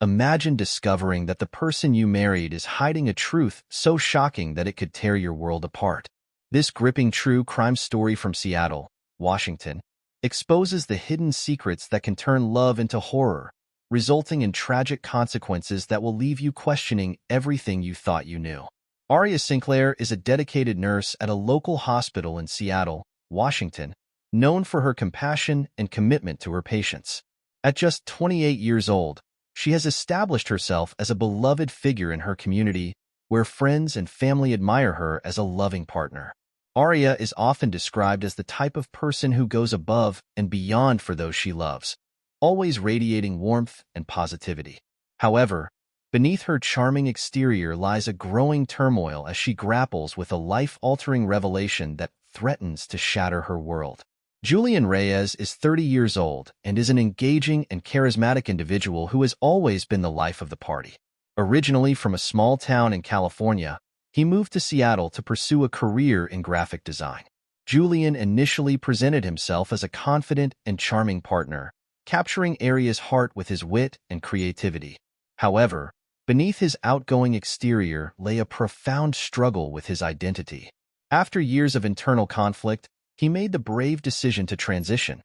Imagine discovering that the person you married is hiding a truth so shocking that it could tear your world apart. This gripping true crime story from Seattle, Washington, exposes the hidden secrets that can turn love into horror, resulting in tragic consequences that will leave you questioning everything you thought you knew. Aria Sinclair is a dedicated nurse at a local hospital in Seattle, Washington, known for her compassion and commitment to her patients. At just 28 years old, she has established herself as a beloved figure in her community, where friends and family admire her as a loving partner. Aria is often described as the type of person who goes above and beyond for those she loves, always radiating warmth and positivity. However, beneath her charming exterior lies a growing turmoil as she grapples with a life-altering revelation that threatens to shatter her world. Julian Reyes is 30 years old and is an engaging and charismatic individual who has always been the life of the party. Originally from a small town in California, he moved to Seattle to pursue a career in graphic design. Julian initially presented himself as a confident and charming partner, capturing Aria's heart with his wit and creativity. However, beneath his outgoing exterior lay a profound struggle with his identity. After years of internal conflict, he made the brave decision to transition,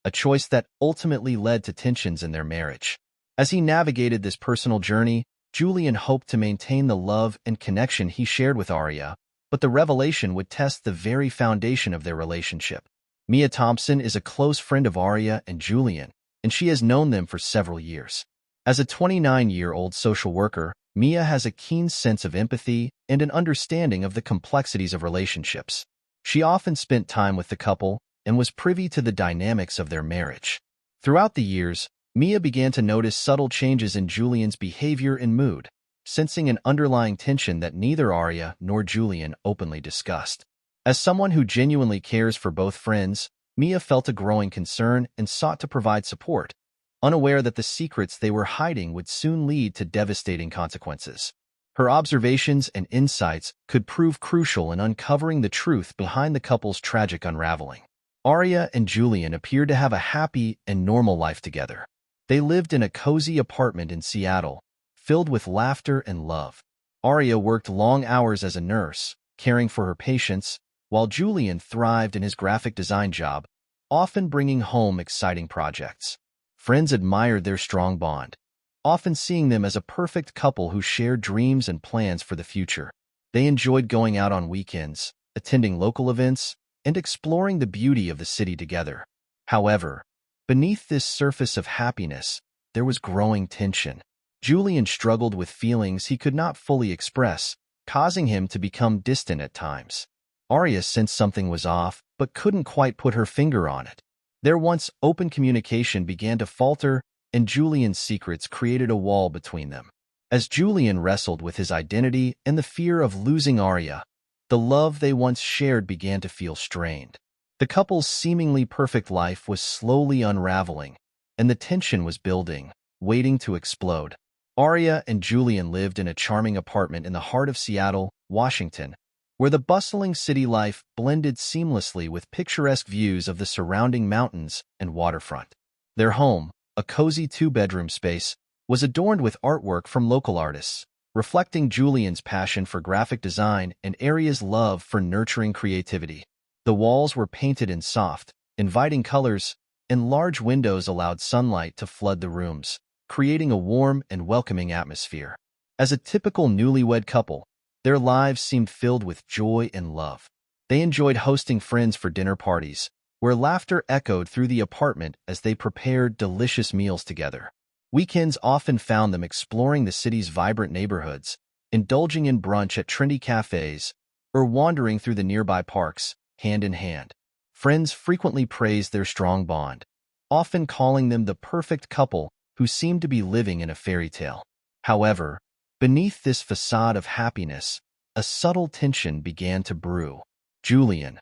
a choice that ultimately led to tensions in their marriage. As he navigated this personal journey, Julian hoped to maintain the love and connection he shared with Aria, but the revelation would test the very foundation of their relationship. Mia Thompson is a close friend of Aria and Julian, and she has known them for several years. As a 29-year-old social worker, Mia has a keen sense of empathy and an understanding of the complexities of relationships. She often spent time with the couple and was privy to the dynamics of their marriage. Throughout the years, Mia began to notice subtle changes in Julian's behavior and mood, sensing an underlying tension that neither Aria nor Julian openly discussed. As someone who genuinely cares for both friends, Mia felt a growing concern and sought to provide support, unaware that the secrets they were hiding would soon lead to devastating consequences. Her observations and insights could prove crucial in uncovering the truth behind the couple's tragic unraveling. Aria and Julian appeared to have a happy and normal life together. They lived in a cozy apartment in Seattle, filled with laughter and love. Aria worked long hours as a nurse, caring for her patients, while Julian thrived in his graphic design job, often bringing home exciting projects. Friends admired their strong bond, often seeing them as a perfect couple who shared dreams and plans for the future. They enjoyed going out on weekends, attending local events, and exploring the beauty of the city together. However, beneath this surface of happiness, there was growing tension. Julian struggled with feelings he could not fully express, causing him to become distant at times. Aria sensed something was off, but couldn't quite put her finger on it. Their once open communication began to falter, and Julian's secrets created a wall between them. As Julian wrestled with his identity and the fear of losing Aria, the love they once shared began to feel strained. The couple's seemingly perfect life was slowly unraveling, and the tension was building, waiting to explode. Aria and Julian lived in a charming apartment in the heart of Seattle, Washington, where the bustling city life blended seamlessly with picturesque views of the surrounding mountains and waterfront. Their home, a cozy two-bedroom space, was adorned with artwork from local artists, reflecting Julian's passion for graphic design and Aria's love for nurturing creativity. The walls were painted in soft, inviting colors, and large windows allowed sunlight to flood the rooms, creating a warm and welcoming atmosphere. As a typical newlywed couple, their lives seemed filled with joy and love. They enjoyed hosting friends for dinner parties, where laughter echoed through the apartment as they prepared delicious meals together. Weekends often found them exploring the city's vibrant neighborhoods, indulging in brunch at trendy cafes, or wandering through the nearby parks, hand in hand. Friends frequently praised their strong bond, often calling them the perfect couple who seemed to be living in a fairy tale. However, beneath this facade of happiness, a subtle tension began to brew. Julian,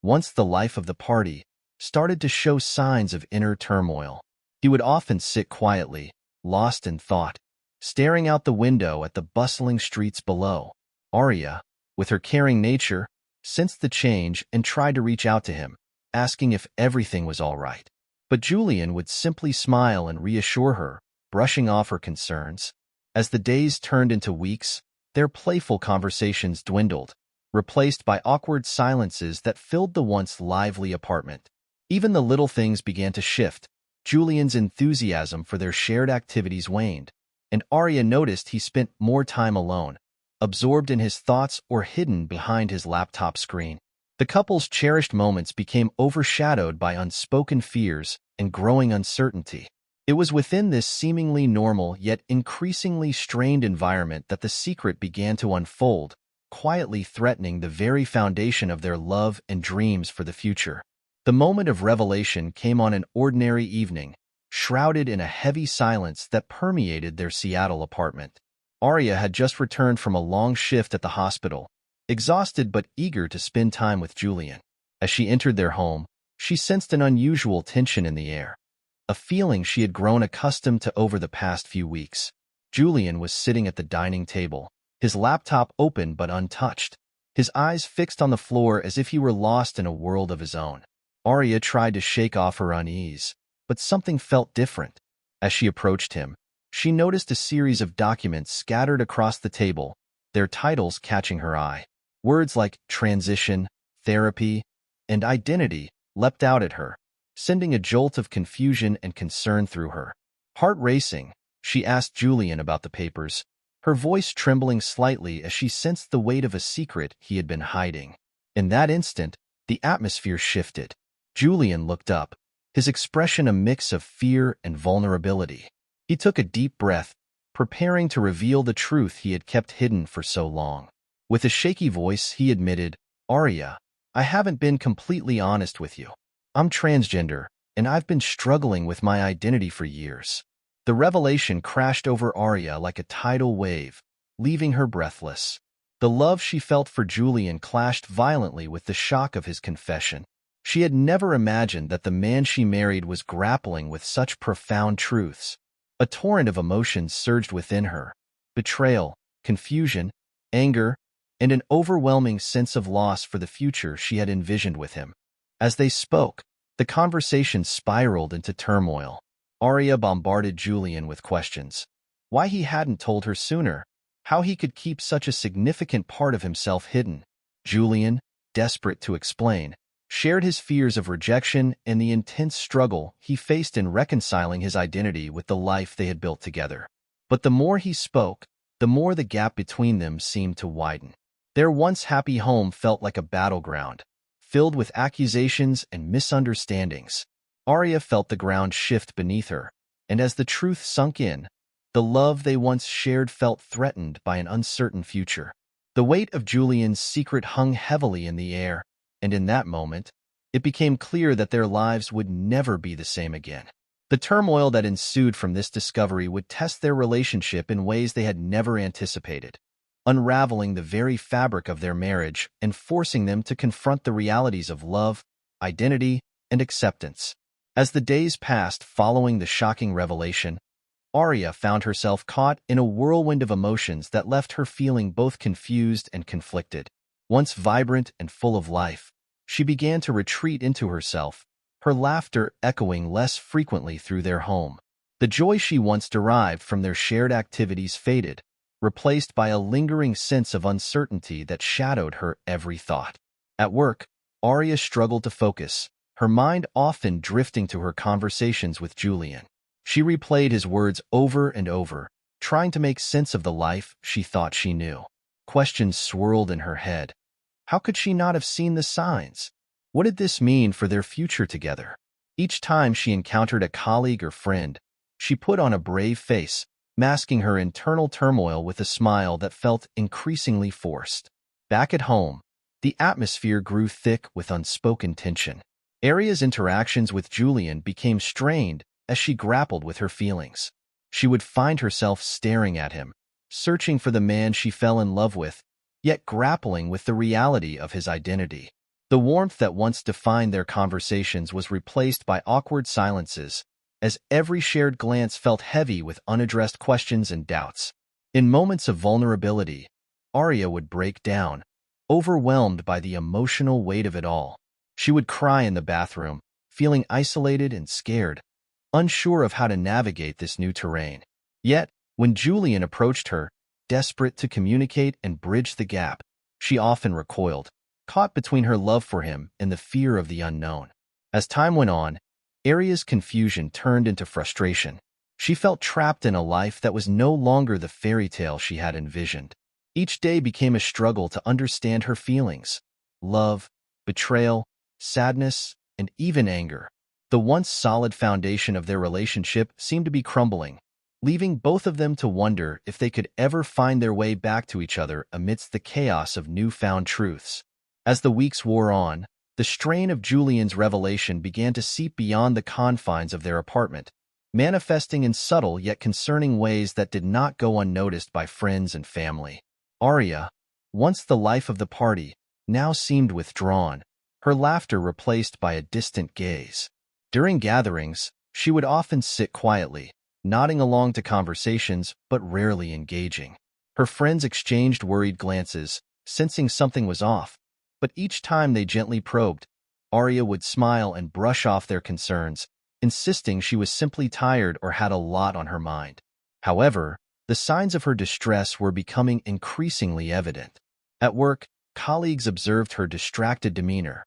once the life of the party, started to show signs of inner turmoil. He would often sit quietly, lost in thought, staring out the window at the bustling streets below. Aria, with her caring nature, sensed the change and tried to reach out to him, asking if everything was all right. But Julian would simply smile and reassure her, brushing off her concerns. As the days turned into weeks, their playful conversations dwindled, replaced by awkward silences that filled the once lively apartment. Even the little things began to shift. Julian's enthusiasm for their shared activities waned, and Arya noticed he spent more time alone, absorbed in his thoughts or hidden behind his laptop screen. The couple's cherished moments became overshadowed by unspoken fears and growing uncertainty. It was within this seemingly normal yet increasingly strained environment that the secret began to unfold, quietly threatening the very foundation of their love and dreams for the future. The moment of revelation came on an ordinary evening, shrouded in a heavy silence that permeated their Seattle apartment. Arya had just returned from a long shift at the hospital, exhausted but eager to spend time with Julian. As she entered their home, she sensed an unusual tension in the air, a feeling she had grown accustomed to over the past few weeks. Julian was sitting at the dining table, his laptop open but untouched, his eyes fixed on the floor as if he were lost in a world of his own. Arya tried to shake off her unease, but something felt different. As she approached him, she noticed a series of documents scattered across the table, their titles catching her eye. Words like transition, therapy, and identity leapt out at her, sending a jolt of confusion and concern through her. Heart racing, she asked Julian about the papers, her voice trembling slightly as she sensed the weight of a secret he had been hiding. In that instant, the atmosphere shifted. Julian looked up, his expression a mix of fear and vulnerability. He took a deep breath, preparing to reveal the truth he had kept hidden for so long. With a shaky voice, he admitted, "Arya, I haven't been completely honest with you. I'm transgender, and I've been struggling with my identity for years." The revelation crashed over Arya like a tidal wave, leaving her breathless. The love she felt for Julian clashed violently with the shock of his confession. She had never imagined that the man she married was grappling with such profound truths. A torrent of emotions surged within her: betrayal, confusion, anger, and an overwhelming sense of loss for the future she had envisioned with him. As they spoke, the conversation spiraled into turmoil. Arya bombarded Julian with questions: why he hadn't told her sooner, how he could keep such a significant part of himself hidden. Julian, desperate to explain, shared his fears of rejection and the intense struggle he faced in reconciling his identity with the life they had built together. But the more he spoke, the more the gap between them seemed to widen. Their once happy home felt like a battleground, filled with accusations and misunderstandings. Arya felt the ground shift beneath her, and as the truth sunk in, the love they once shared felt threatened by an uncertain future. The weight of Julian's secret hung heavily in the air, and in that moment, it became clear that their lives would never be the same again. The turmoil that ensued from this discovery would test their relationship in ways they had never anticipated, unraveling the very fabric of their marriage and forcing them to confront the realities of love, identity, and acceptance. As the days passed following the shocking revelation, Arya found herself caught in a whirlwind of emotions that left her feeling both confused and conflicted. Once vibrant and full of life, she began to retreat into herself, her laughter echoing less frequently through their home. The joy she once derived from their shared activities faded, replaced by a lingering sense of uncertainty that shadowed her every thought. At work, Arya struggled to focus, her mind often drifting to her conversations with Julian. She replayed his words over and over, trying to make sense of the life she thought she knew. Questions swirled in her head. How could she not have seen the signs? What did this mean for their future together? Each time she encountered a colleague or friend, she put on a brave face, masking her internal turmoil with a smile that felt increasingly forced. Back at home, the atmosphere grew thick with unspoken tension. Arya's interactions with Julian became strained as she grappled with her feelings. She would find herself staring at him, searching for the man she fell in love with, yet grappling with the reality of his identity. The warmth that once defined their conversations was replaced by awkward silences, as every shared glance felt heavy with unaddressed questions and doubts. In moments of vulnerability, Arya would break down, overwhelmed by the emotional weight of it all. She would cry in the bathroom, feeling isolated and scared, unsure of how to navigate this new terrain. Yet, when Julian approached her, desperate to communicate and bridge the gap, she often recoiled, caught between her love for him and the fear of the unknown. As time went on, Aria's confusion turned into frustration. She felt trapped in a life that was no longer the fairy tale she had envisioned. Each day became a struggle to understand her feelings: love, betrayal, sadness, and even anger. The once solid foundation of their relationship seemed to be crumbling, leaving both of them to wonder if they could ever find their way back to each other amidst the chaos of newfound truths. As the weeks wore on, the strain of Julian's revelation began to seep beyond the confines of their apartment, manifesting in subtle yet concerning ways that did not go unnoticed by friends and family. Aria, once the life of the party, now seemed withdrawn, her laughter replaced by a distant gaze. During gatherings, she would often sit quietly, nodding along to conversations but rarely engaging. Her friends exchanged worried glances, sensing something was off, but each time they gently probed, Aria would smile and brush off their concerns, insisting she was simply tired or had a lot on her mind. However, the signs of her distress were becoming increasingly evident. At work, colleagues observed her distracted demeanor.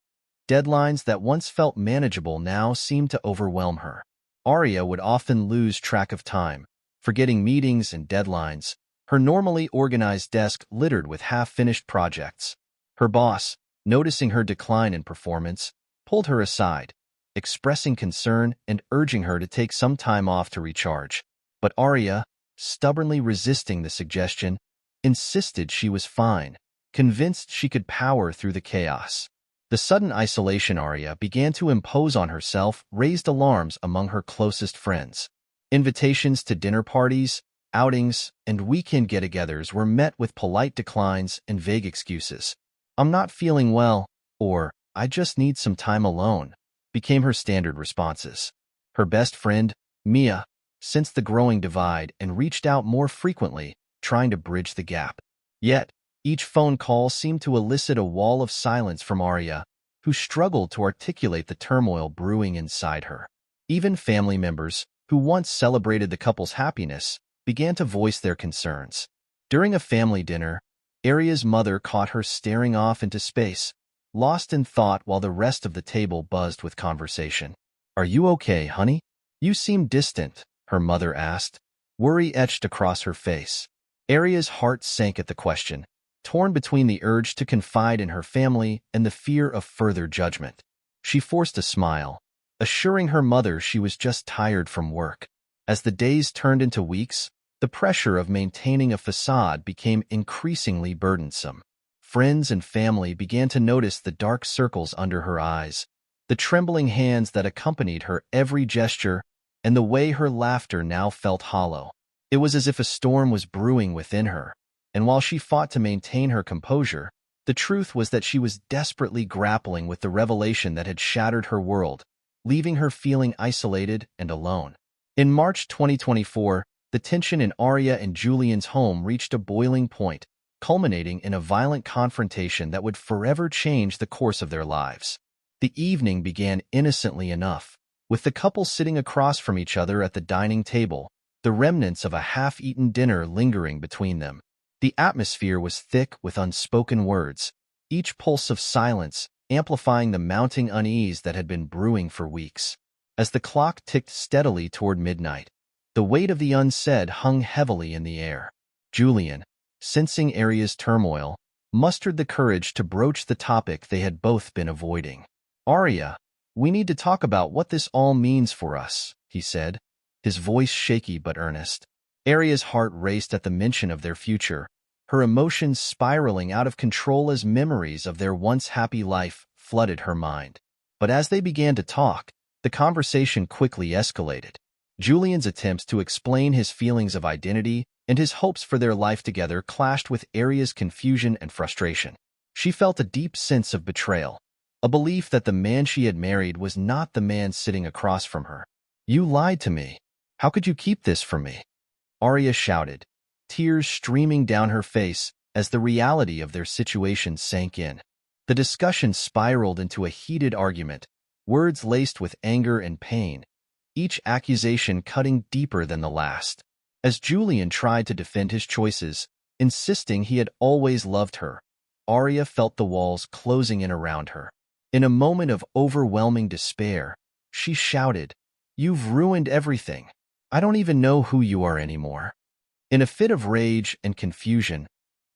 Deadlines that once felt manageable now seemed to overwhelm her. Aria would often lose track of time, forgetting meetings and deadlines, her normally organized desk littered with half-finished projects. Her boss, noticing her decline in performance, pulled her aside, expressing concern and urging her to take some time off to recharge. But Aria, stubbornly resisting the suggestion, insisted she was fine, convinced she could power through the chaos. The sudden isolation Aria began to impose on herself raised alarms among her closest friends. Invitations to dinner parties, outings, and weekend get-togethers were met with polite declines and vague excuses. "I'm not feeling well," or "I just need some time alone," became her standard responses. Her best friend, Mia, sensed the growing divide and reached out more frequently, trying to bridge the gap. Yet, each phone call seemed to elicit a wall of silence from Aria, who struggled to articulate the turmoil brewing inside her. Even family members, who once celebrated the couple's happiness, began to voice their concerns. During a family dinner, Aria's mother caught her staring off into space, lost in thought while the rest of the table buzzed with conversation. "Are you okay, honey? You seem distant," her mother asked, worry etched across her face. Aria's heart sank at the question, torn between the urge to confide in her family and the fear of further judgment. She forced a smile, assuring her mother she was just tired from work. As the days turned into weeks, the pressure of maintaining a facade became increasingly burdensome. Friends and family began to notice the dark circles under her eyes, the trembling hands that accompanied her every gesture, and the way her laughter now felt hollow. It was as if a storm was brewing within her, and while she fought to maintain her composure, the truth was that she was desperately grappling with the revelation that had shattered her world, leaving her feeling isolated and alone. In March 2024, the tension in Aria and Julian's home reached a boiling point, culminating in a violent confrontation that would forever change the course of their lives. The evening began innocently enough, with the couple sitting across from each other at the dining table, the remnants of a half-eaten dinner lingering between them. The atmosphere was thick with unspoken words, each pulse of silence amplifying the mounting unease that had been brewing for weeks. As the clock ticked steadily toward midnight, the weight of the unsaid hung heavily in the air. Julian, sensing Aria's turmoil, mustered the courage to broach the topic they had both been avoiding. "Aria, we need to talk about what this all means for us," he said, his voice shaky but earnest. Aria's heart raced at the mention of their future, her emotions spiraling out of control as memories of their once happy life flooded her mind. But as they began to talk, the conversation quickly escalated. Julian's attempts to explain his feelings of identity and his hopes for their life together clashed with Aria's confusion and frustration. She felt a deep sense of betrayal, a belief that the man she had married was not the man sitting across from her. "You lied to me. How could you keep this from me?" Aria shouted, tears streaming down her face as the reality of their situation sank in. The discussion spiraled into a heated argument, words laced with anger and pain, each accusation cutting deeper than the last. As Julian tried to defend his choices, insisting he had always loved her, Arya felt the walls closing in around her. In a moment of overwhelming despair, she shouted, "You've ruined everything. I don't even know who you are anymore." In a fit of rage and confusion,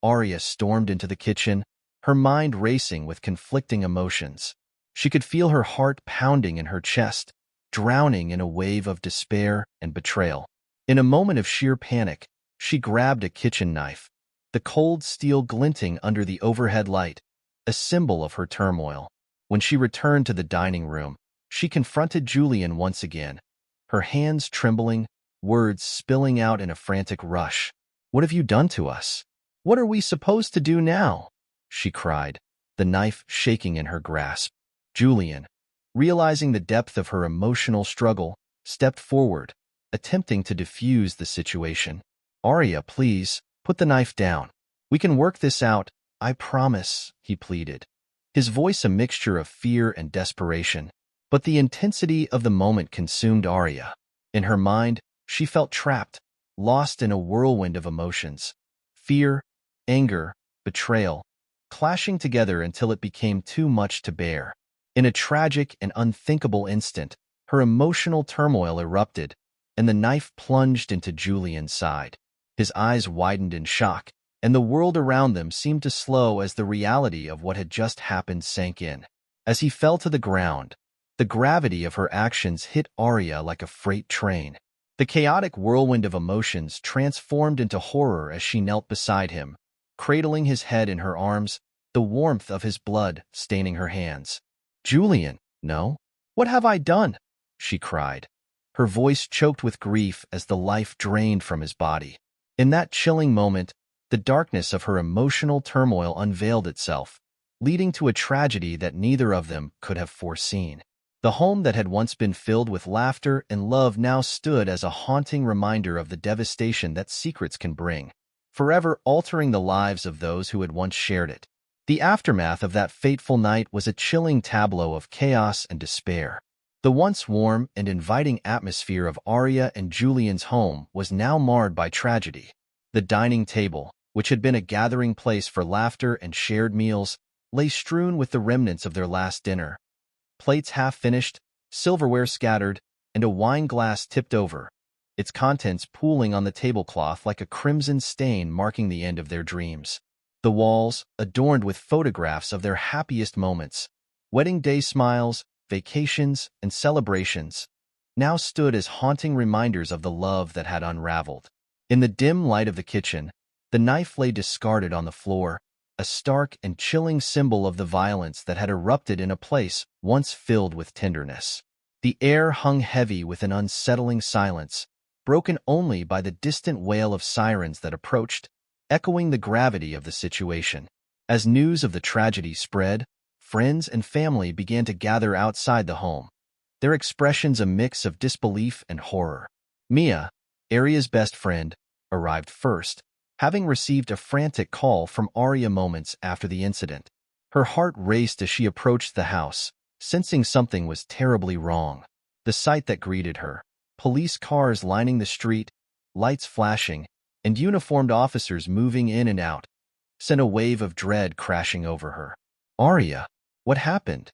Arya stormed into the kitchen, her mind racing with conflicting emotions. She could feel her heart pounding in her chest, drowning in a wave of despair and betrayal. In a moment of sheer panic, she grabbed a kitchen knife, the cold steel glinting under the overhead light, a symbol of her turmoil. When she returned to the dining room, she confronted Julian once again, her hands trembling, words spilling out in a frantic rush. "What have you done to us? What are we supposed to do now?" she cried, the knife shaking in her grasp. Julian, realizing the depth of her emotional struggle, stepped forward, attempting to defuse the situation. "Arya, please, put the knife down. We can work this out, I promise," he pleaded, his voice a mixture of fear and desperation. But the intensity of the moment consumed Arya. In her mind, she felt trapped, lost in a whirlwind of emotions. Fear, anger, betrayal, clashing together until it became too much to bear. In a tragic and unthinkable instant, her emotional turmoil erupted, and the knife plunged into Julian's side. His eyes widened in shock, and the world around them seemed to slow as the reality of what had just happened sank in. As he fell to the ground, the gravity of her actions hit Arya like a freight train. The chaotic whirlwind of emotions transformed into horror as she knelt beside him, cradling his head in her arms, the warmth of his blood staining her hands. "Julian, no? What have I done?" she cried, her voice choked with grief as the life drained from his body. In that chilling moment, the darkness of her emotional turmoil unveiled itself, leading to a tragedy that neither of them could have foreseen. The home that had once been filled with laughter and love now stood as a haunting reminder of the devastation that secrets can bring, forever altering the lives of those who had once shared it. The aftermath of that fateful night was a chilling tableau of chaos and despair. The once warm and inviting atmosphere of Arya and Julian's home was now marred by tragedy. The dining table, which had been a gathering place for laughter and shared meals, lay strewn with the remnants of their last dinner. Plates half-finished, silverware scattered, and a wine glass tipped over, its contents pooling on the tablecloth like a crimson stain marking the end of their dreams. The walls, adorned with photographs of their happiest moments, wedding day smiles, vacations, and celebrations, now stood as haunting reminders of the love that had unraveled. In the dim light of the kitchen, the knife lay discarded on the floor, a stark and chilling symbol of the violence that had erupted in a place once filled with tenderness. The air hung heavy with an unsettling silence, broken only by the distant wail of sirens that approached, echoing the gravity of the situation. As news of the tragedy spread, friends and family began to gather outside the home, their expressions a mix of disbelief and horror. Mia, Arya's best friend, arrived first, having received a frantic call from Arya moments after the incident. Her heart raced as she approached the house, sensing something was terribly wrong. The sight that greeted her, police cars lining the street, lights flashing, and uniformed officers moving in and out, sent a wave of dread crashing over her. "Arya, what happened?"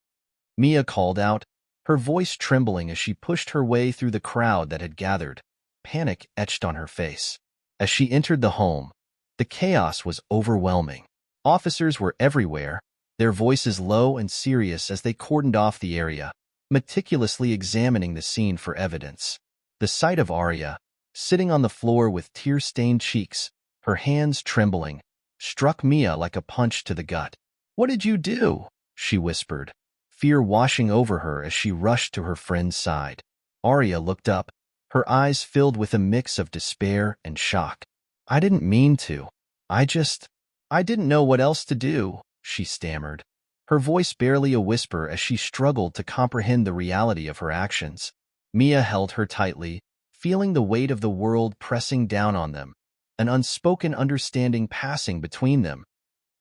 Mia called out, her voice trembling as she pushed her way through the crowd that had gathered, panic etched on her face. As she entered the home, the chaos was overwhelming. Officers were everywhere, their voices low and serious as they cordoned off the area, meticulously examining the scene for evidence. The sight of Arya, sitting on the floor with tear-stained cheeks, her hands trembling, struck Mia like a punch to the gut. "What did you do?" she whispered, fear washing over her as she rushed to her friend's side. Arya looked up, her eyes filled with a mix of despair and shock. "I didn't mean to. I didn't know what else to do," she stammered, her voice barely a whisper as she struggled to comprehend the reality of her actions. Mia held her tightly, feeling the weight of the world pressing down on them, an unspoken understanding passing between them.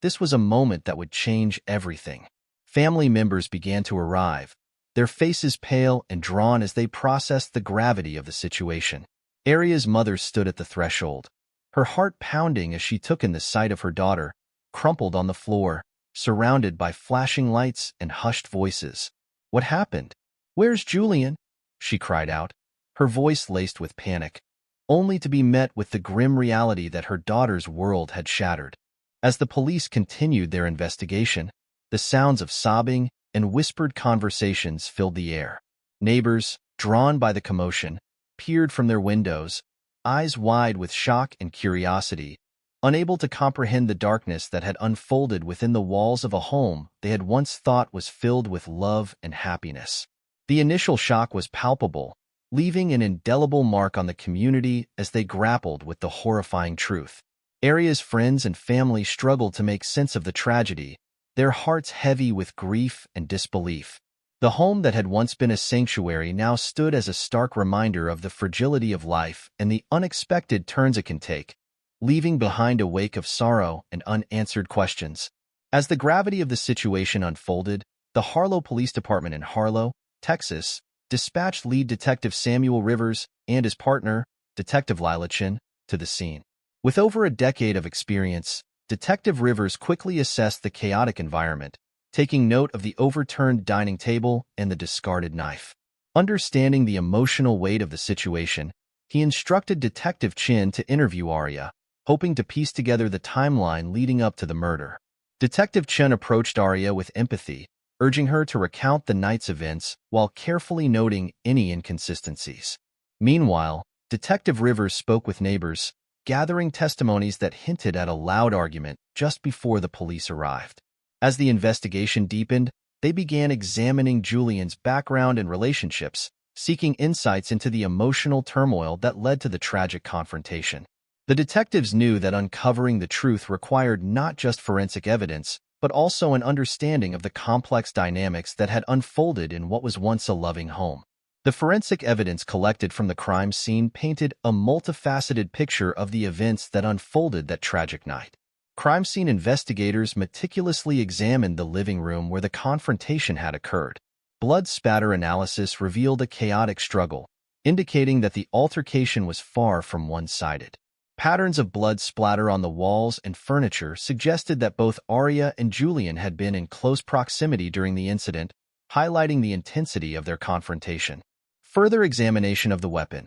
This was a moment that would change everything. Family members began to arrive, their faces pale and drawn as they processed the gravity of the situation. Aria's mother stood at the threshold, her heart pounding as she took in the sight of her daughter, crumpled on the floor, surrounded by flashing lights and hushed voices. "What happened? Where's Julian?" she cried out, her voice laced with panic, only to be met with the grim reality that her daughter's world had shattered. As the police continued their investigation, the sounds of sobbing and whispered conversations filled the air. Neighbors, drawn by the commotion, peered from their windows, eyes wide with shock and curiosity, unable to comprehend the darkness that had unfolded within the walls of a home they had once thought was filled with love and happiness. The initial shock was palpable, leaving an indelible mark on the community as they grappled with the horrifying truth. Aria's friends and family struggled to make sense of the tragedy, their hearts heavy with grief and disbelief. The home that had once been a sanctuary now stood as a stark reminder of the fragility of life and the unexpected turns it can take, leaving behind a wake of sorrow and unanswered questions. As the gravity of the situation unfolded, the Harlow Police Department in Harlow, Texas, dispatched lead detective Samuel Rivers and his partner, Detective Lila Chin, to the scene. With over a decade of experience, Detective Rivers quickly assessed the chaotic environment, taking note of the overturned dining table and the discarded knife. Understanding the emotional weight of the situation, he instructed Detective Chin to interview Aria, hoping to piece together the timeline leading up to the murder. Detective Chin approached Aria with empathy, urging her to recount the night's events while carefully noting any inconsistencies. Meanwhile, Detective Rivers spoke with neighbors, gathering testimonies that hinted at a loud argument just before the police arrived. As the investigation deepened, they began examining Julian's background and relationships, seeking insights into the emotional turmoil that led to the tragic confrontation. The detectives knew that uncovering the truth required not just forensic evidence, but also an understanding of the complex dynamics that had unfolded in what was once a loving home. The forensic evidence collected from the crime scene painted a multifaceted picture of the events that unfolded that tragic night. Crime scene investigators meticulously examined the living room where the confrontation had occurred. Blood spatter analysis revealed a chaotic struggle, indicating that the altercation was far from one-sided. Patterns of blood splatter on the walls and furniture suggested that both Aria and Julian had been in close proximity during the incident, highlighting the intensity of their confrontation. Further examination of the weapon,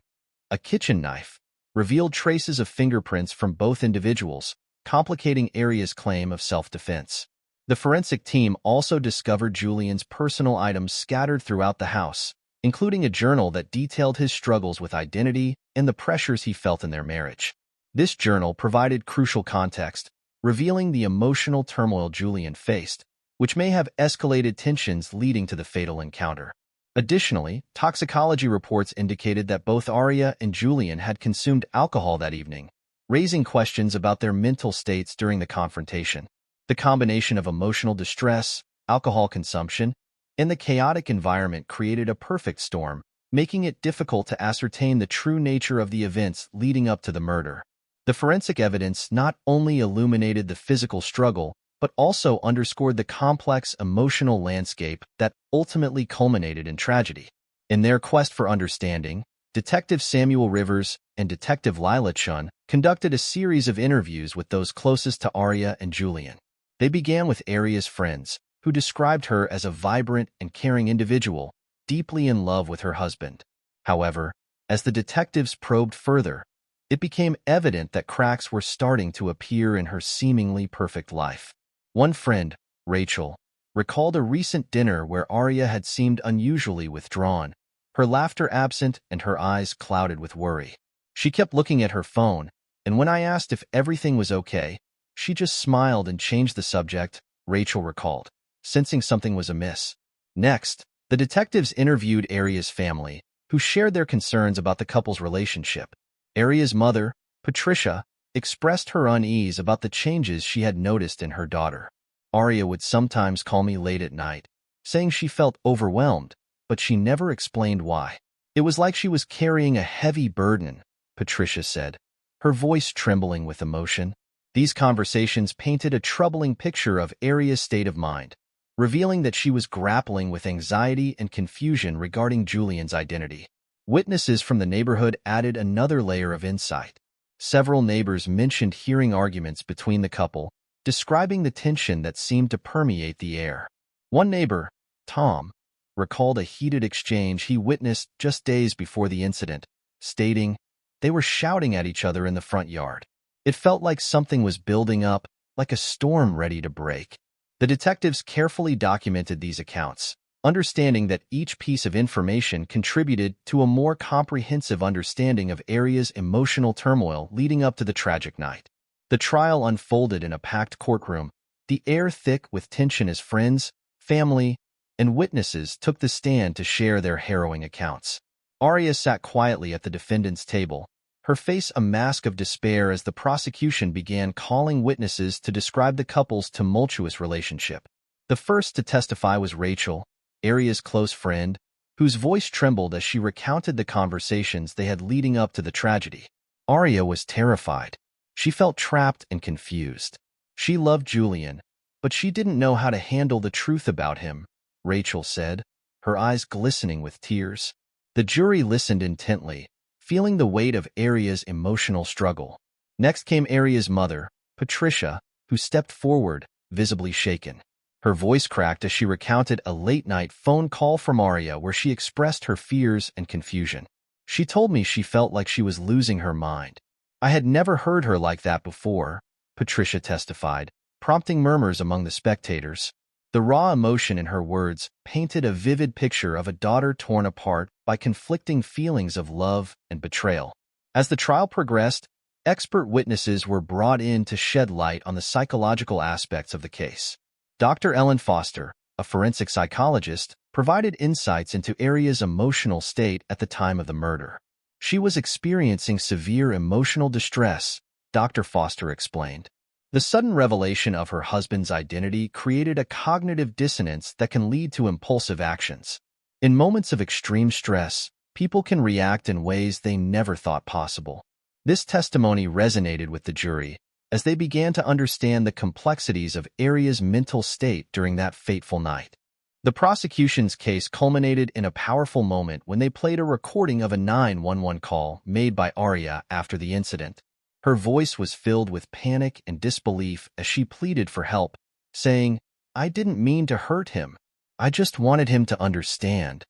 a kitchen knife, revealed traces of fingerprints from both individuals, complicating Aria's claim of self-defense. The forensic team also discovered Julian's personal items scattered throughout the house, including a journal that detailed his struggles with identity and the pressures he felt in their marriage. This journal provided crucial context, revealing the emotional turmoil Julian faced, which may have escalated tensions leading to the fatal encounter. Additionally, toxicology reports indicated that both Aria and Julian had consumed alcohol that evening, raising questions about their mental states during the confrontation. The combination of emotional distress, alcohol consumption, and the chaotic environment created a perfect storm, making it difficult to ascertain the true nature of the events leading up to the murder. The forensic evidence not only illuminated the physical struggle, but also underscored the complex emotional landscape that ultimately culminated in tragedy. In their quest for understanding, Detective Samuel Rivers and Detective Lila Chun conducted a series of interviews with those closest to Aria and Julian. They began with Aria's friends, who described her as a vibrant and caring individual, deeply in love with her husband. However, as the detectives probed further, it became evident that cracks were starting to appear in her seemingly perfect life. One friend, Rachel, recalled a recent dinner where Aria had seemed unusually withdrawn, her laughter absent and her eyes clouded with worry. She kept looking at her phone, and when I asked if everything was okay, she just smiled and changed the subject, Rachel recalled, sensing something was amiss. Next, the detectives interviewed Aria's family, who shared their concerns about the couple's relationship. Aria's mother, Patricia, expressed her unease about the changes she had noticed in her daughter. Aria would sometimes call me late at night, saying she felt overwhelmed, but she never explained why. It was like she was carrying a heavy burden, Patricia said, her voice trembling with emotion. These conversations painted a troubling picture of Aria's state of mind, revealing that she was grappling with anxiety and confusion regarding Julian's identity. Witnesses from the neighborhood added another layer of insight. Several neighbors mentioned hearing arguments between the couple, describing the tension that seemed to permeate the air. One neighbor, Tom, recalled a heated exchange he witnessed just days before the incident, stating, "They were shouting at each other in the front yard. It felt like something was building up, like a storm ready to break." The detectives carefully documented these accounts, understanding that each piece of information contributed to a more comprehensive understanding of Aria's emotional turmoil leading up to the tragic night. The trial unfolded in a packed courtroom, the air thick with tension as friends, family, and witnesses took the stand to share their harrowing accounts. Aria sat quietly at the defendant's table, her face a mask of despair as the prosecution began calling witnesses to describe the couple's tumultuous relationship. The first to testify was Rachel, Aria's close friend, whose voice trembled as she recounted the conversations they had leading up to the tragedy. Aria was terrified. She felt trapped and confused. She loved Julian, but she didn't know how to handle the truth about him, Rachel said, her eyes glistening with tears. The jury listened intently, feeling the weight of Aria's emotional struggle. Next came Aria's mother, Patricia, who stepped forward, visibly shaken. Her voice cracked as she recounted a late-night phone call from Aria where she expressed her fears and confusion. "She told me she felt like she was losing her mind. I had never heard her like that before," Patricia testified, prompting murmurs among the spectators. The raw emotion in her words painted a vivid picture of a daughter torn apart by conflicting feelings of love and betrayal. As the trial progressed, expert witnesses were brought in to shed light on the psychological aspects of the case. Dr. Ellen Foster, a forensic psychologist, provided insights into Aria's emotional state at the time of the murder. She was experiencing severe emotional distress, Dr. Foster explained. The sudden revelation of her husband's identity created a cognitive dissonance that can lead to impulsive actions. In moments of extreme stress, people can react in ways they never thought possible. This testimony resonated with the jury, as they began to understand the complexities of Aria's mental state during that fateful night. The prosecution's case culminated in a powerful moment when they played a recording of a 911 call made by Aria after the incident. Her voice was filled with panic and disbelief as she pleaded for help, saying, "I didn't mean to hurt him. I just wanted him to understand."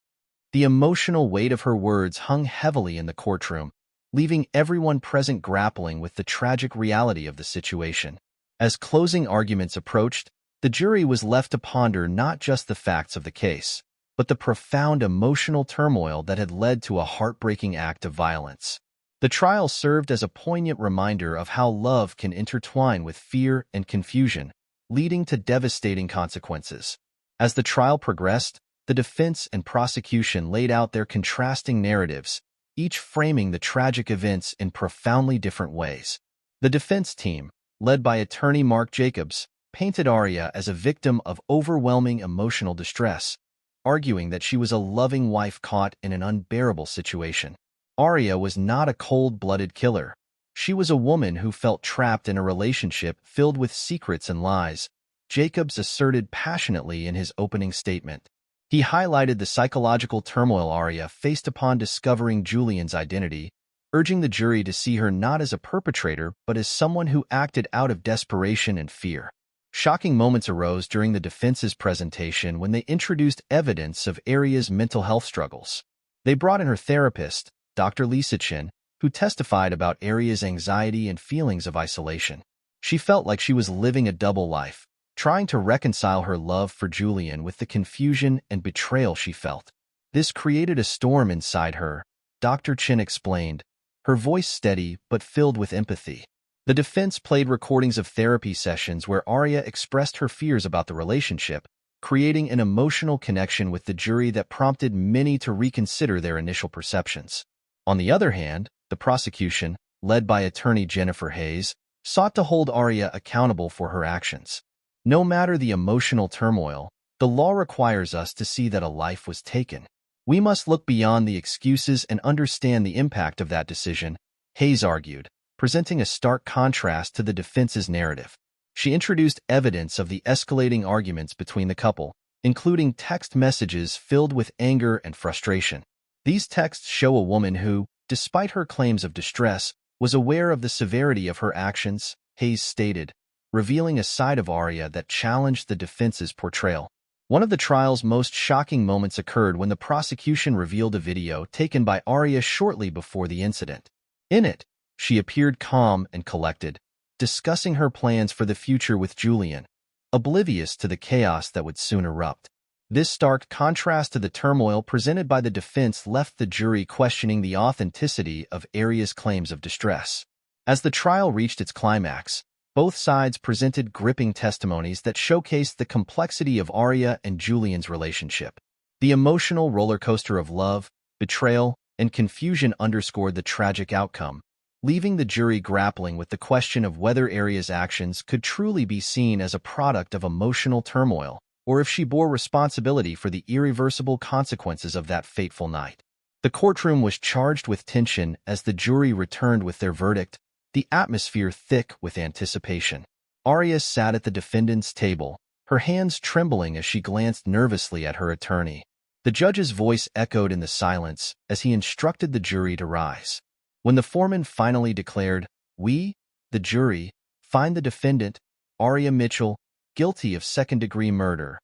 The emotional weight of her words hung heavily in the courtroom, leaving everyone present grappling with the tragic reality of the situation. As closing arguments approached, the jury was left to ponder not just the facts of the case, but the profound emotional turmoil that had led to a heartbreaking act of violence. The trial served as a poignant reminder of how love can intertwine with fear and confusion, leading to devastating consequences. As the trial progressed, the defense and prosecution laid out their contrasting narratives, each framing the tragic events in profoundly different ways. The defense team, led by attorney Mark Jacobs, painted Aria as a victim of overwhelming emotional distress, arguing that she was a loving wife caught in an unbearable situation. Aria was not a cold-blooded killer. She was a woman who felt trapped in a relationship filled with secrets and lies, Jacobs asserted passionately in his opening statement. He highlighted the psychological turmoil Aria faced upon discovering Julian's identity, urging the jury to see her not as a perpetrator but as someone who acted out of desperation and fear. Shocking moments arose during the defense's presentation when they introduced evidence of Aria's mental health struggles. They brought in her therapist, Dr. Lisa Chin, who testified about Aria's anxiety and feelings of isolation. She felt like she was living a double life, trying to reconcile her love for Julian with the confusion and betrayal she felt. This created a storm inside her, Dr. Chin explained, her voice steady but filled with empathy. The defense played recordings of therapy sessions where Aria expressed her fears about the relationship, creating an emotional connection with the jury that prompted many to reconsider their initial perceptions. On the other hand, the prosecution, led by attorney Jennifer Hayes, sought to hold Aria accountable for her actions. No matter the emotional turmoil, the law requires us to see that a life was taken. We must look beyond the excuses and understand the impact of that decision, Hayes argued, presenting a stark contrast to the defense's narrative. She introduced evidence of the escalating arguments between the couple, including text messages filled with anger and frustration. These texts show a woman who, despite her claims of distress, was aware of the severity of her actions, Hayes stated, revealing a side of Arya that challenged the defense's portrayal. One of the trial's most shocking moments occurred when the prosecution revealed a video taken by Arya shortly before the incident. In it, she appeared calm and collected, discussing her plans for the future with Julian, oblivious to the chaos that would soon erupt. This stark contrast to the turmoil presented by the defense left the jury questioning the authenticity of Arya's claims of distress. As the trial reached its climax, both sides presented gripping testimonies that showcased the complexity of Arya and Julian's relationship. The emotional roller coaster of love, betrayal, and confusion underscored the tragic outcome, leaving the jury grappling with the question of whether Arya's actions could truly be seen as a product of emotional turmoil, or if she bore responsibility for the irreversible consequences of that fateful night. The courtroom was charged with tension as the jury returned with their verdict, the atmosphere thick with anticipation. Arya sat at the defendant's table, her hands trembling as she glanced nervously at her attorney. The judge's voice echoed in the silence as he instructed the jury to rise. When the foreman finally declared, "We, the jury, find the defendant, Arya Mitchell, guilty of second-degree murder,"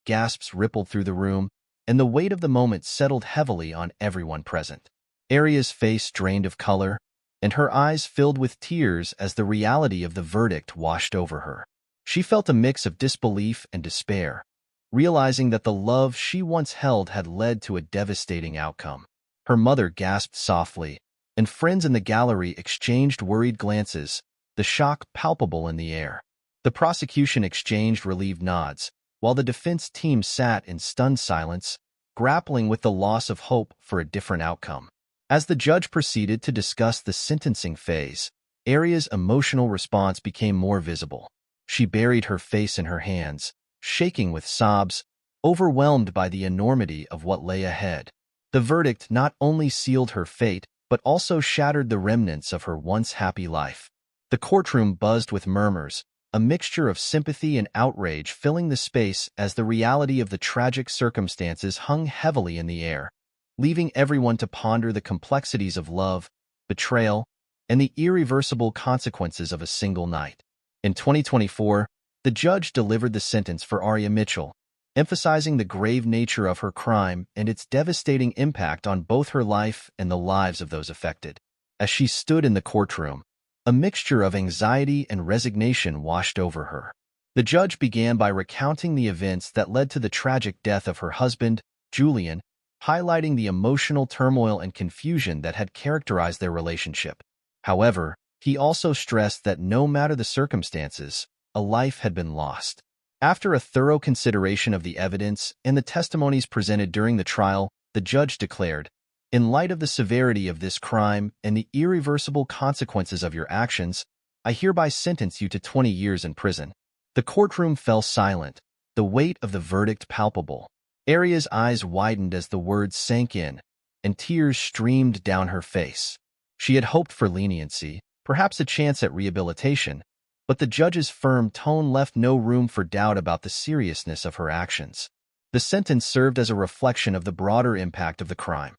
gasps rippled through the room, and the weight of the moment settled heavily on everyone present. Arya's face drained of color, and her eyes filled with tears as the reality of the verdict washed over her. She felt a mix of disbelief and despair, realizing that the love she once held had led to a devastating outcome. Her mother gasped softly, and friends in the gallery exchanged worried glances, the shock palpable in the air. The prosecution exchanged relieved nods, while the defense team sat in stunned silence, grappling with the loss of hope for a different outcome. As the judge proceeded to discuss the sentencing phase, Arya's emotional response became more visible. She buried her face in her hands, shaking with sobs, overwhelmed by the enormity of what lay ahead. The verdict not only sealed her fate, but also shattered the remnants of her once happy life. The courtroom buzzed with murmurs, a mixture of sympathy and outrage filling the space as the reality of the tragic circumstances hung heavily in the air, leaving everyone to ponder the complexities of love, betrayal, and the irreversible consequences of a single night. In 2024, the judge delivered the sentence for Arya Mitchell, emphasizing the grave nature of her crime and its devastating impact on both her life and the lives of those affected. As she stood in the courtroom, a mixture of anxiety and resignation washed over her. The judge began by recounting the events that led to the tragic death of her husband, Julian, highlighting the emotional turmoil and confusion that had characterized their relationship. However, he also stressed that no matter the circumstances, a life had been lost. After a thorough consideration of the evidence and the testimonies presented during the trial, the judge declared, "In light of the severity of this crime and the irreversible consequences of your actions, I hereby sentence you to 20 years in prison." The courtroom fell silent, the weight of the verdict palpable. Arya's eyes widened as the words sank in, and tears streamed down her face. She had hoped for leniency, perhaps a chance at rehabilitation, but the judge's firm tone left no room for doubt about the seriousness of her actions. The sentence served as a reflection of the broader impact of the crime.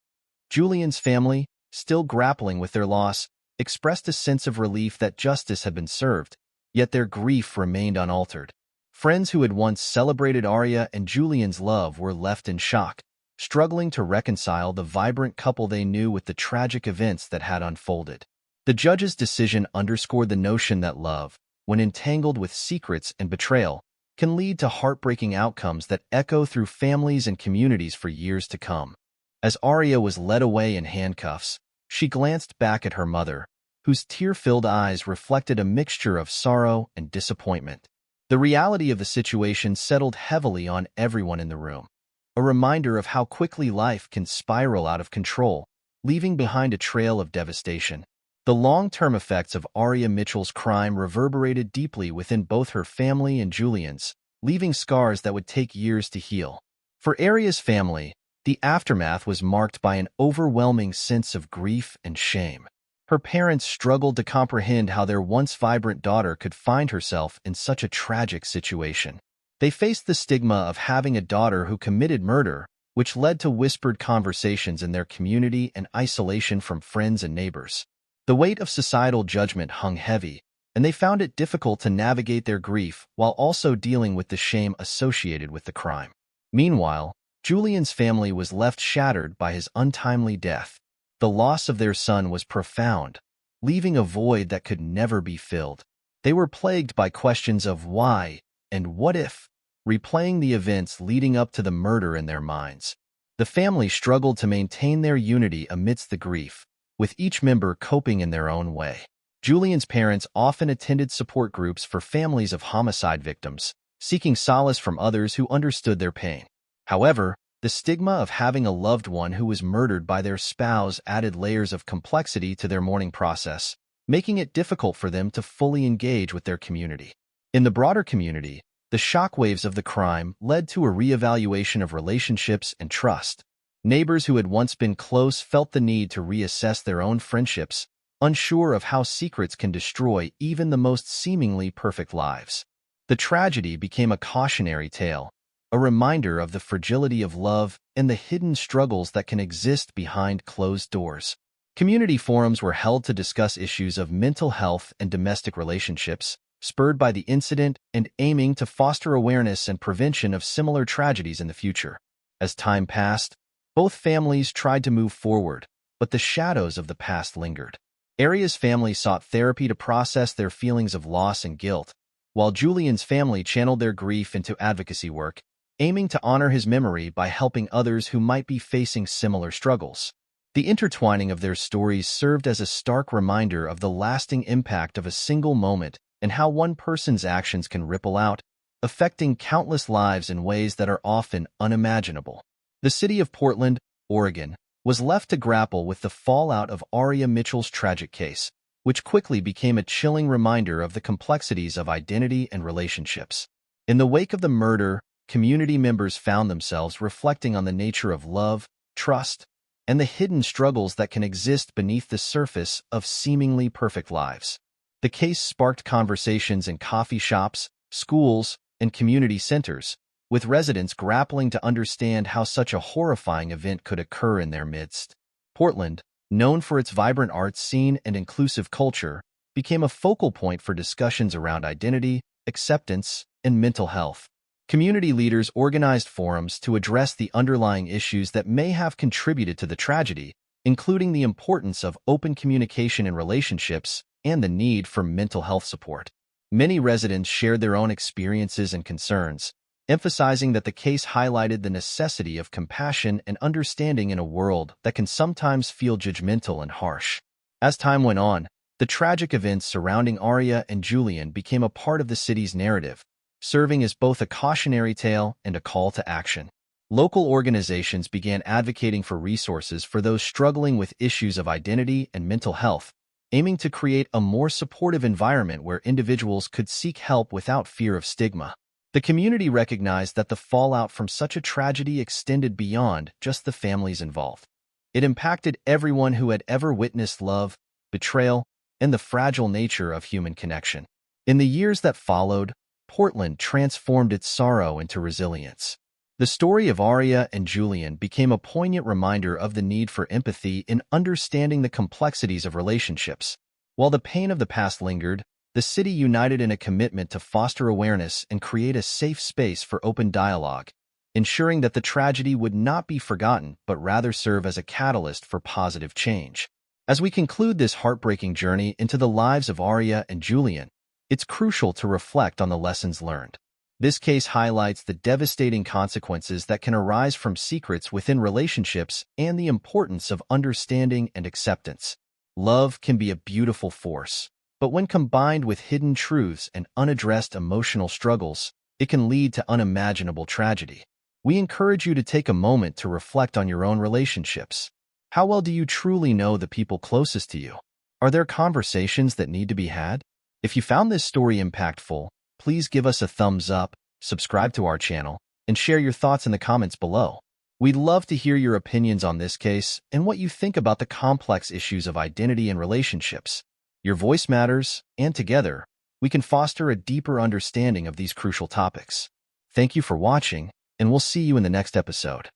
Julian's family, still grappling with their loss, expressed a sense of relief that justice had been served, yet their grief remained unaltered. Friends who had once celebrated Arya and Julian's love were left in shock, struggling to reconcile the vibrant couple they knew with the tragic events that had unfolded. The judge's decision underscored the notion that love, when entangled with secrets and betrayal, can lead to heartbreaking outcomes that echo through families and communities for years to come. As Arya was led away in handcuffs, she glanced back at her mother, whose tear-filled eyes reflected a mixture of sorrow and disappointment. The reality of the situation settled heavily on everyone in the room, a reminder of how quickly life can spiral out of control, leaving behind a trail of devastation. The long-term effects of Arya Mitchell's crime reverberated deeply within both her family and Julian's, leaving scars that would take years to heal. For Arya's family, the aftermath was marked by an overwhelming sense of grief and shame. Her parents struggled to comprehend how their once vibrant daughter could find herself in such a tragic situation. They faced the stigma of having a daughter who committed murder, which led to whispered conversations in their community and isolation from friends and neighbors. The weight of societal judgment hung heavy, and they found it difficult to navigate their grief while also dealing with the shame associated with the crime. Meanwhile, Julian's family was left shattered by his untimely death. The loss of their son was profound, leaving a void that could never be filled. They were plagued by questions of why and what if, replaying the events leading up to the murder in their minds. The family struggled to maintain their unity amidst the grief, with each member coping in their own way. Julian's parents often attended support groups for families of homicide victims, seeking solace from others who understood their pain. However, the stigma of having a loved one who was murdered by their spouse added layers of complexity to their mourning process, making it difficult for them to fully engage with their community. In the broader community, the shockwaves of the crime led to a reevaluation of relationships and trust. Neighbors who had once been close felt the need to reassess their own friendships, unsure of how secrets can destroy even the most seemingly perfect lives. The tragedy became a cautionary tale, a reminder of the fragility of love and the hidden struggles that can exist behind closed doors. Community forums were held to discuss issues of mental health and domestic relationships, spurred by the incident and aiming to foster awareness and prevention of similar tragedies in the future. As time passed, both families tried to move forward, but the shadows of the past lingered. Aria's family sought therapy to process their feelings of loss and guilt, while Julian's family channeled their grief into advocacy work, aiming to honor his memory by helping others who might be facing similar struggles. The intertwining of their stories served as a stark reminder of the lasting impact of a single moment and how one person's actions can ripple out, affecting countless lives in ways that are often unimaginable. The city of Portland, Oregon, was left to grapple with the fallout of Aria Mitchell's tragic case, which quickly became a chilling reminder of the complexities of identity and relationships. In the wake of the murder, community members found themselves reflecting on the nature of love, trust, and the hidden struggles that can exist beneath the surface of seemingly perfect lives. The case sparked conversations in coffee shops, schools, and community centers, with residents grappling to understand how such a horrifying event could occur in their midst. Portland, known for its vibrant arts scene and inclusive culture, became a focal point for discussions around identity, acceptance, and mental health. Community leaders organized forums to address the underlying issues that may have contributed to the tragedy, including the importance of open communication in relationships and the need for mental health support. Many residents shared their own experiences and concerns, emphasizing that the case highlighted the necessity of compassion and understanding in a world that can sometimes feel judgmental and harsh. As time went on, the tragic events surrounding Aria and Julian became a part of the city's narrative, serving as both a cautionary tale and a call to action. Local organizations began advocating for resources for those struggling with issues of identity and mental health, aiming to create a more supportive environment where individuals could seek help without fear of stigma. The community recognized that the fallout from such a tragedy extended beyond just the families involved. It impacted everyone who had ever witnessed love, betrayal, and the fragile nature of human connection. In the years that followed, Portland transformed its sorrow into resilience. The story of Aria and Julian became a poignant reminder of the need for empathy in understanding the complexities of relationships. While the pain of the past lingered, the city united in a commitment to foster awareness and create a safe space for open dialogue, ensuring that the tragedy would not be forgotten but rather serve as a catalyst for positive change. As we conclude this heartbreaking journey into the lives of Aria and Julian, it's crucial to reflect on the lessons learned. This case highlights the devastating consequences that can arise from secrets within relationships and the importance of understanding and acceptance. Love can be a beautiful force, but when combined with hidden truths and unaddressed emotional struggles, it can lead to unimaginable tragedy. We encourage you to take a moment to reflect on your own relationships. How well do you truly know the people closest to you? Are there conversations that need to be had? If you found this story impactful, please give us a thumbs up, subscribe to our channel, and share your thoughts in the comments below. We'd love to hear your opinions on this case and what you think about the complex issues of identity and relationships. Your voice matters, and together, we can foster a deeper understanding of these crucial topics. Thank you for watching, and we'll see you in the next episode.